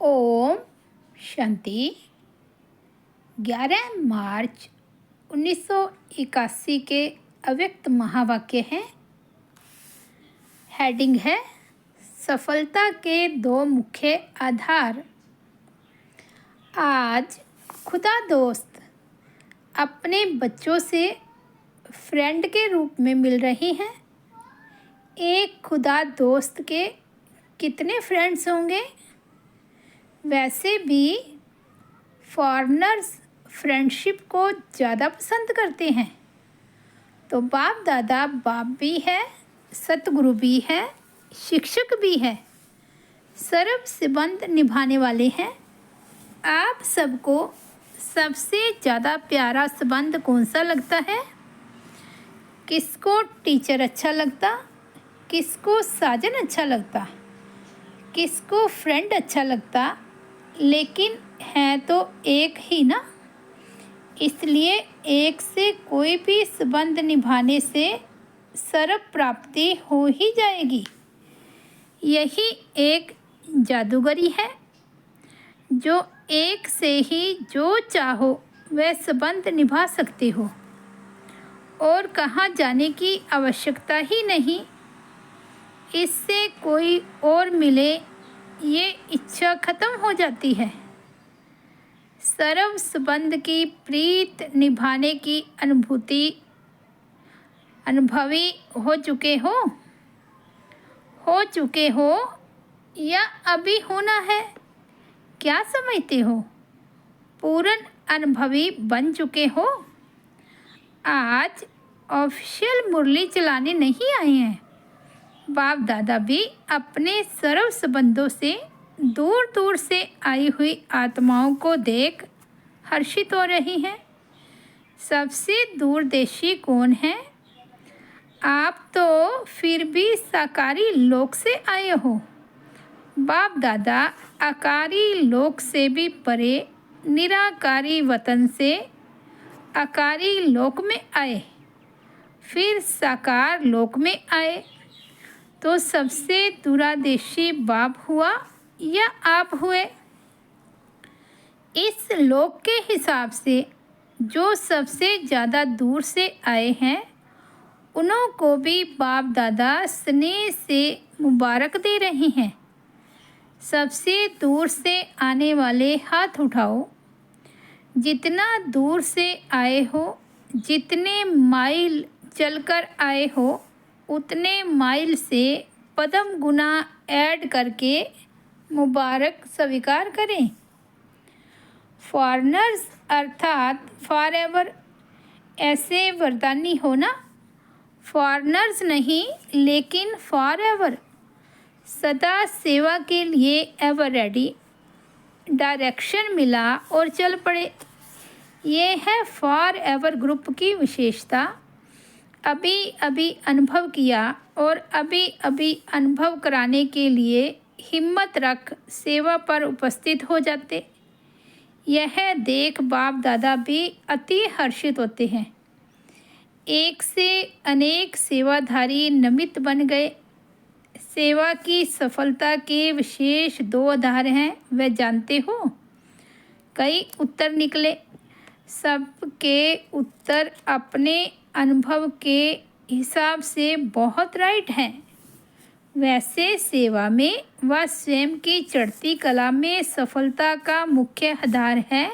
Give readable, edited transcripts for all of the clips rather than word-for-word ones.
ओम शांति। 11 मार्च 1981 के अव्यक्त महावाक्य हैं। हेडिंग है सफलता के दो मुख्य आधार। आज खुदा दोस्त अपने बच्चों से फ्रेंड के रूप में मिल रही हैं। एक खुदा दोस्त के कितने फ्रेंड्स होंगे? वैसे भी फॉरेनर्स फ्रेंडशिप को ज़्यादा पसंद करते हैं। तो बाप दादा बाप भी है, सतगुरु भी है, शिक्षक भी है, सर्व संबंध निभाने वाले हैं। आप सबको सबसे ज़्यादा प्यारा संबंध कौन सा लगता है? किसको टीचर अच्छा लगता, किसको साजन अच्छा लगता, किसको फ्रेंड अच्छा लगता? लेकिन है तो एक ही ना। इसलिए एक से कोई भी संबंध निभाने से सर्व प्राप्ति हो ही जाएगी। यही एक जादूगरी है जो एक से ही जो चाहो वह संबंध निभा सकते हो और कहाँ जाने की आवश्यकता ही नहीं। इससे कोई और मिले ये इच्छा खत्म हो जाती है। सर्व संबंध की प्रीत निभाने की अनुभवी हो चुके हो या अभी होना है? क्या समझते हो? पूर्ण अनुभवी बन चुके हो? आज ऑफिशियल मुरली चलाने नहीं आए हैं। बाप दादा भी अपने सर्व संबंधों से दूर दूर से आई हुई आत्माओं को देख हर्षित हो रही हैं। सबसे दूरदेशी कौन है? आप तो फिर भी साकारी लोक से आए हो। बाप दादा आकारी लोक से भी परे निराकारी वतन से आकारी लोक में आए, फिर साकार लोक में आए। तो सबसे दूरदेशी बाप हुआ या आप हुए? इस लोक के हिसाब से जो सबसे ज़्यादा दूर से आए हैं उन्हों को भी बाप दादा स्नेह से मुबारक दे रहे हैं। सबसे दूर से आने वाले हाथ उठाओ। जितना दूर से आए हो, जितने माइल चलकर आए हो, उतने माइल से पदम गुना ऐड करके मुबारक स्वीकार करें। फॉरेनर्स अर्थात फॉरएवर ऐसे वरदानी हो ना। फॉरेनर्स नहीं लेकिन फॉरएवर, सदा सेवा के लिए एवर रेडी। डायरेक्शन मिला और चल पड़े। ये है फॉरएवर ग्रुप की विशेषता। अभी अभी अनुभव किया और अभी अभी अनुभव कराने के लिए हिम्मत रख सेवा पर उपस्थित हो जाते। यह देख बाप दादा भी अति हर्षित होते हैं। एक से अनेक सेवाधारी नमित बन गए। सेवा की सफलता के विशेष दो आधार हैं, वह जानते हो? कई उत्तर निकले। सबके उत्तर अपने अनुभव के हिसाब से बहुत राइट हैं। वैसे सेवा में व स्वयं की चढ़ती कला में सफलता का मुख्य आधार है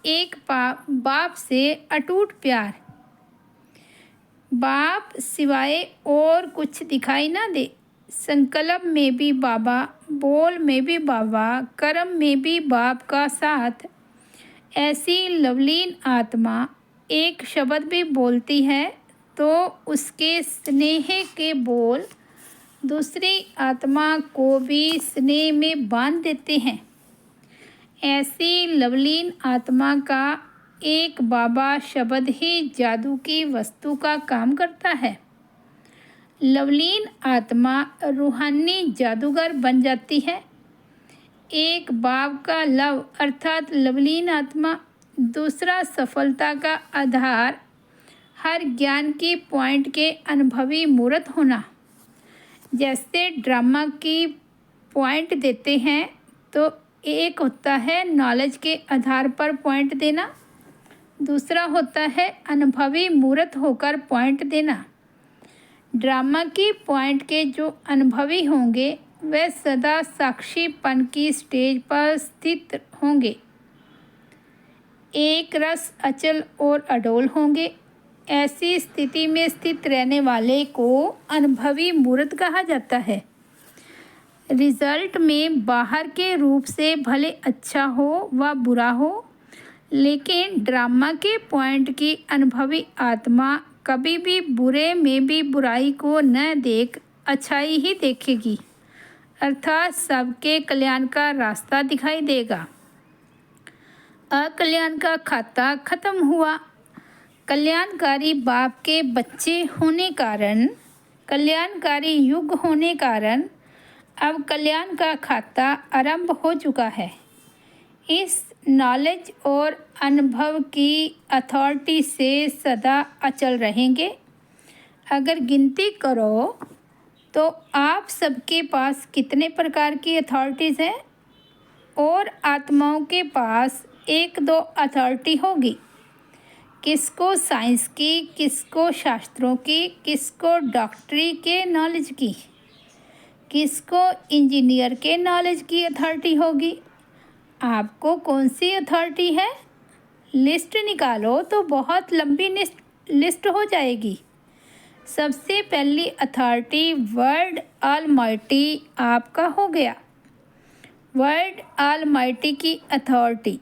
एक बाप से अटूट प्यार। बाप सिवाय और कुछ दिखाई ना दे। संकल्प में भी बाबा, बोल में भी बाबा, कर्म में भी बाप का साथ। ऐसी लवलीन आत्मा एक शब्द भी बोलती है तो उसके स्नेह के बोल दूसरी आत्मा को भी स्नेह में बांध देते हैं। ऐसी लवलीन आत्मा का एक बाबा शब्द ही जादू की वस्तु का काम करता है। लवलीन आत्मा रूहानी जादूगर बन जाती है। एक बाप का लव अर्थात लवलीन आत्मा, दूसरा सफलता का आधार, हर ज्ञान की पॉइंट के अनुभवी मूर्त होना। जैसे ड्रामा की पॉइंट देते हैं तो एक होता है नॉलेज के आधार पर पॉइंट देना, दूसरा होता है अनुभवी मूर्त होकर पॉइंट देना। ड्रामा की पॉइंट के जो अनुभवी होंगे वे सदा साक्षीपन की स्टेज पर स्थित होंगे, एक रस अचल और अडोल होंगे। ऐसी स्थिति में स्थित रहने वाले को अनुभवी मूर्त कहा जाता है। रिजल्ट में बाहर के रूप से भले अच्छा हो व बुरा हो, लेकिन ड्रामा के पॉइंट की अनुभवी आत्मा कभी भी बुरे में भी बुराई को न देख अच्छाई ही देखेगी, अर्थात सबके कल्याण का रास्ता दिखाई देगा। अकल्याण का खाता खत्म हुआ। कल्याणकारी बाप के बच्चे होने कारण, कल्याणकारी युग होने कारण अब कल्याण का खाता आरंभ हो चुका है। इस नॉलेज और अनुभव की अथॉरिटी से सदा अचल रहेंगे। अगर गिनती करो तो आप सबके पास कितने प्रकार की अथॉरिटीज़ हैं, और आत्माओं के पास एक दो अथॉरिटी होगी। किसको साइंस की, किसको शास्त्रों की, किसको डॉक्टरी के नॉलेज की, किसको इंजीनियर के नॉलेज की अथॉरिटी होगी। आपको कौन सी अथॉरिटी है? लिस्ट निकालो तो बहुत लंबी लिस्ट हो जाएगी। सबसे पहली अथॉरिटी वर्ल्ड ऑलमाइटी आपका हो गया। वर्ल्ड ऑलमाइटी की अथॉरिटी,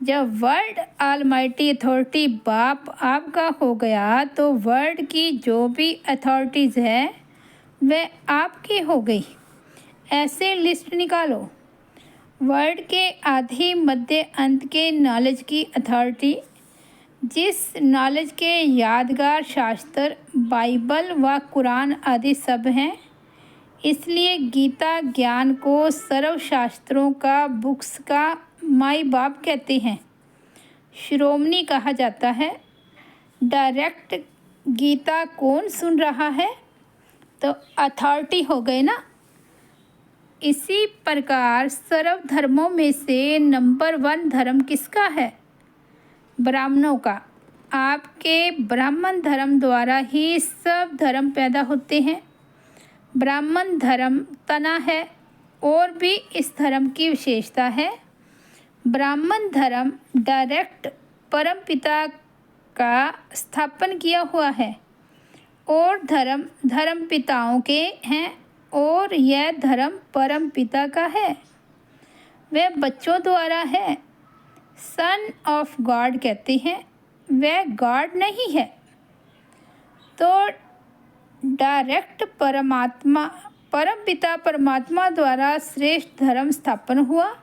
जब वर्ल्ड ऑलमाइटी अथॉरिटी बाप आपका हो गया तो वर्ल्ड की जो भी अथॉरिटीज़ है वह आपकी हो गई। ऐसे लिस्ट निकालो। वर्ल्ड के आदि मध्य अंत के नॉलेज की अथॉरिटी, जिस नॉलेज के यादगार शास्त्र बाइबल व कुरान आदि सब हैं, इसलिए गीता ज्ञान को सर्वशास्त्रों का, बुक्स का माई बाप कहते हैं। शिरोमणि कहा जाता है। डायरेक्ट गीता कौन सुन रहा है? तो अथॉरिटी हो गए ना। इसी प्रकार सर्व धर्मों में से नंबर 1 धर्म किसका है? ब्राह्मणों का। आपके ब्राह्मण धर्म द्वारा ही सब धर्म पैदा होते हैं। ब्राह्मण धर्म तना है। और भी इस धर्म की विशेषता है, ब्राह्मण धर्म डायरेक्ट परमपिता का स्थापन किया हुआ है, और धर्म धर्म पिताओं के हैं, और यह धर्म परम पिता का है। वह बच्चों द्वारा है। सन ऑफ गॉड कहते हैं। वह गॉड नहीं है। तो डायरेक्ट परमात्मा, परम पिता परमात्मा द्वारा श्रेष्ठ धर्म स्थापन हुआ,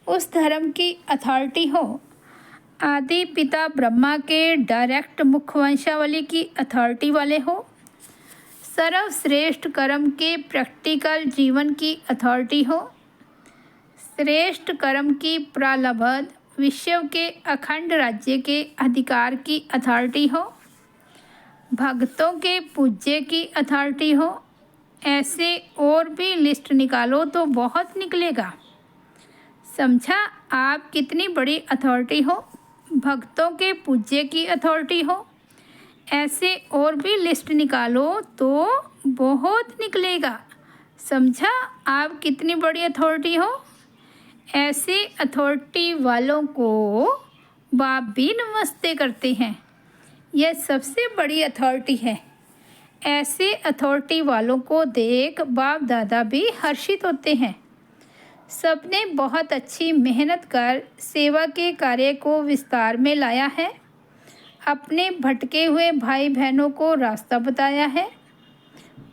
उस धर्म की अथॉरिटी हो। आदि पिता ब्रह्मा के डायरेक्ट मुख्य वंशावली की अथॉरिटी वाले हो। सर्वश्रेष्ठ कर्म के प्रैक्टिकल जीवन की अथॉरिटी हो। श्रेष्ठ कर्म की प्रालब्ध विश्व के अखंड राज्य के अधिकार की अथॉरिटी हो। भक्तों के पूज्य की अथॉरिटी हो। ऐसे और भी लिस्ट निकालो तो बहुत निकलेगा। समझा आप कितनी बड़ी अथॉरिटी हो? भक्तों के पूज्य की अथॉरिटी हो। ऐसे और भी लिस्ट निकालो तो बहुत निकलेगा। समझा आप कितनी बड़ी अथॉरिटी हो? ऐसे अथॉरिटी वालों को बाप भी नमस्ते करते हैं। यह सबसे बड़ी अथॉरिटी है। ऐसे अथॉरिटी वालों को देख बाप दादा भी हर्षित होते हैं। सबने बहुत अच्छी मेहनत कर सेवा के कार्य को विस्तार में लाया है। अपने भटके हुए भाई बहनों को रास्ता बताया है।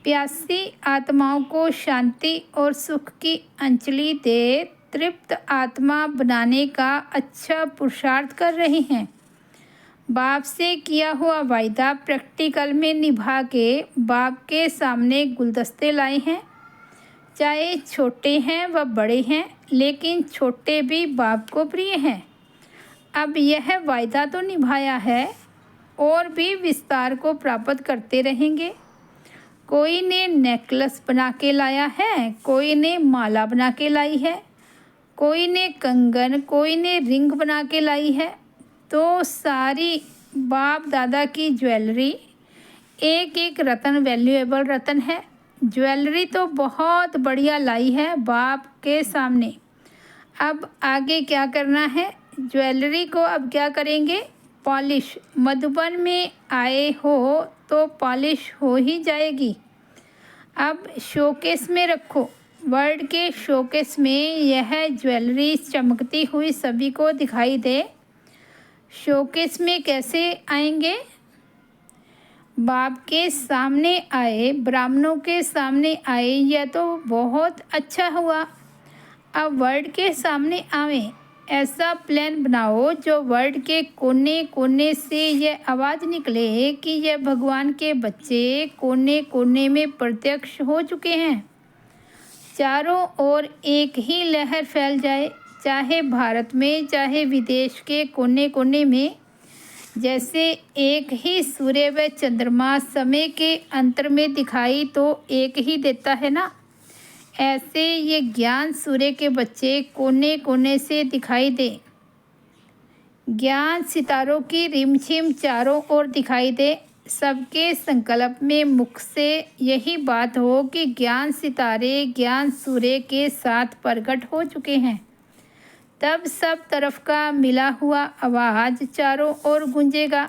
प्यासी आत्माओं को शांति और सुख की अंजलि दे तृप्त आत्मा बनाने का अच्छा पुरुषार्थ कर रहे हैं। बाप से किया हुआ वायदा प्रैक्टिकल में निभा के बाप के सामने गुलदस्ते लाए हैं। चाहे छोटे हैं व बड़े हैं, लेकिन छोटे भी बाप को प्रिय हैं। अब यह वायदा तो निभाया है, और भी विस्तार को प्राप्त करते रहेंगे। कोई ने नेकलेस बना के लाया है, कोई ने माला बना के लाई है, कोई ने कंगन, कोई ने रिंग बना के लाई है, तो सारी बाप दादा की ज्वेलरी, एक एक रतन वैल्यूएबल रतन है। ज्वेलरी तो बहुत बढ़िया लाई है बाप के सामने। अब आगे क्या करना है? ज्वेलरी को अब क्या करेंगे? पॉलिश। मधुबन में आए हो तो पॉलिश हो ही जाएगी। अब शोकेस में रखो। वर्ल्ड के शोकेस में यह ज्वेलरी चमकती हुई सभी को दिखाई दे। शोकेस में कैसे आएंगे? बाप के सामने आए, ब्राह्मणों के सामने आए, यह तो बहुत अच्छा हुआ। अब वर्ल्ड के सामने आवें, ऐसा प्लान बनाओ जो वर्ल्ड के कोने कोने से यह आवाज़ निकले कि यह भगवान के बच्चे कोने कोने में प्रत्यक्ष हो चुके हैं। चारों ओर एक ही लहर फैल जाए, चाहे भारत में चाहे विदेश के कोने कोने में। जैसे एक ही सूर्य व चंद्रमा समय के अंतर में दिखाई तो एक ही देता है ना, ऐसे ये ज्ञान सूर्य के बच्चे कोने कोने से दिखाई दे। ज्ञान सितारों की रिमझिम चारों ओर दिखाई दे। सबके संकल्प में मुख से यही बात हो कि ज्ञान सितारे ज्ञान सूर्य के साथ प्रकट हो चुके हैं। तब सब तरफ का मिला हुआ आवाज़ चारों ओर गूंजेगा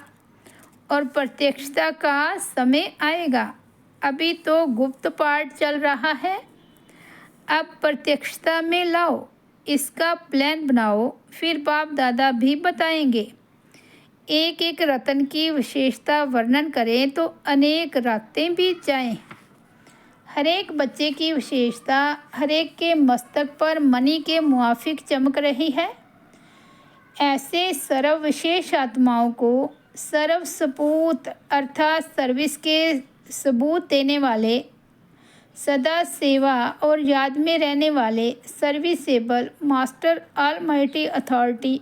और प्रत्यक्षता का समय आएगा। अभी तो गुप्त पाठ चल रहा है, अब प्रत्यक्षता में लाओ। इसका प्लान बनाओ, फिर बाप दादा भी बताएंगे। एक एक रत्न की विशेषता वर्णन करें तो अनेक रातें बीत जाएं। हर एक बच्चे की विशेषता हर एक के मस्तक पर मणि के मुआफिक चमक रही है। ऐसे सर्व विशेष आत्माओं को सर्व सपूत अर्थात सर्विस के सबूत देने वाले, सदा सेवा और याद में रहने वाले, सर्विसेबल मास्टर ऑलमाइटी अथॉरिटी,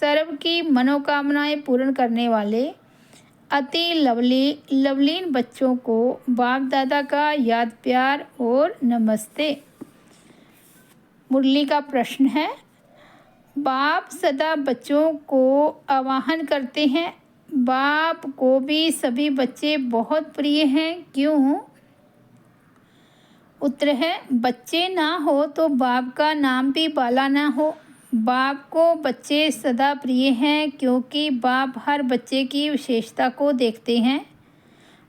सर्व की मनोकामनाएं पूर्ण करने वाले अति लवलीन बच्चों को बाप दादा का याद प्यार और नमस्ते। मुरली का प्रश्न है, बाप सदा बच्चों को आवाहन करते हैं। बाप को भी सभी बच्चे बहुत प्रिय हैं, क्यों? उत्तर है, बच्चे ना हो तो बाप का नाम भी बाला ना हो। बाप को बच्चे सदा प्रिय हैं क्योंकि बाप हर बच्चे की विशेषता को देखते हैं।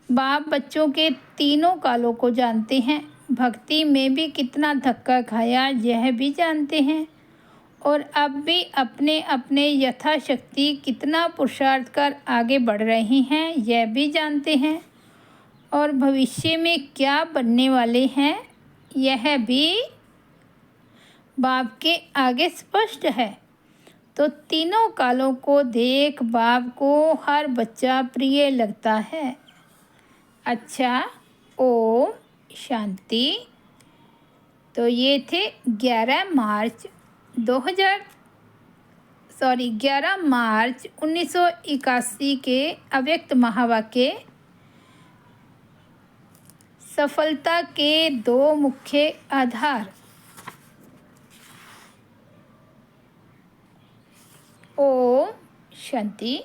बाप बच्चों के तीनों कालों को जानते हैं, भक्ति में भी कितना धक्का खाया यह भी जानते हैं, और अब भी अपने अपने यथाशक्ति कितना पुरुषार्थ कर आगे बढ़ रहे हैं यह भी जानते हैं, और भविष्य में क्या बनने वाले हैं यह भी बाप के आगे स्पष्ट है। तो तीनों कालों को देख बाप को हर बच्चा प्रिय लगता है। अच्छा, ओम शांति। तो ये थे 11 मार्च 1981 के अव्यक्त महावाक्य। सफलता के दो मुख्य आधार। ओम शांति।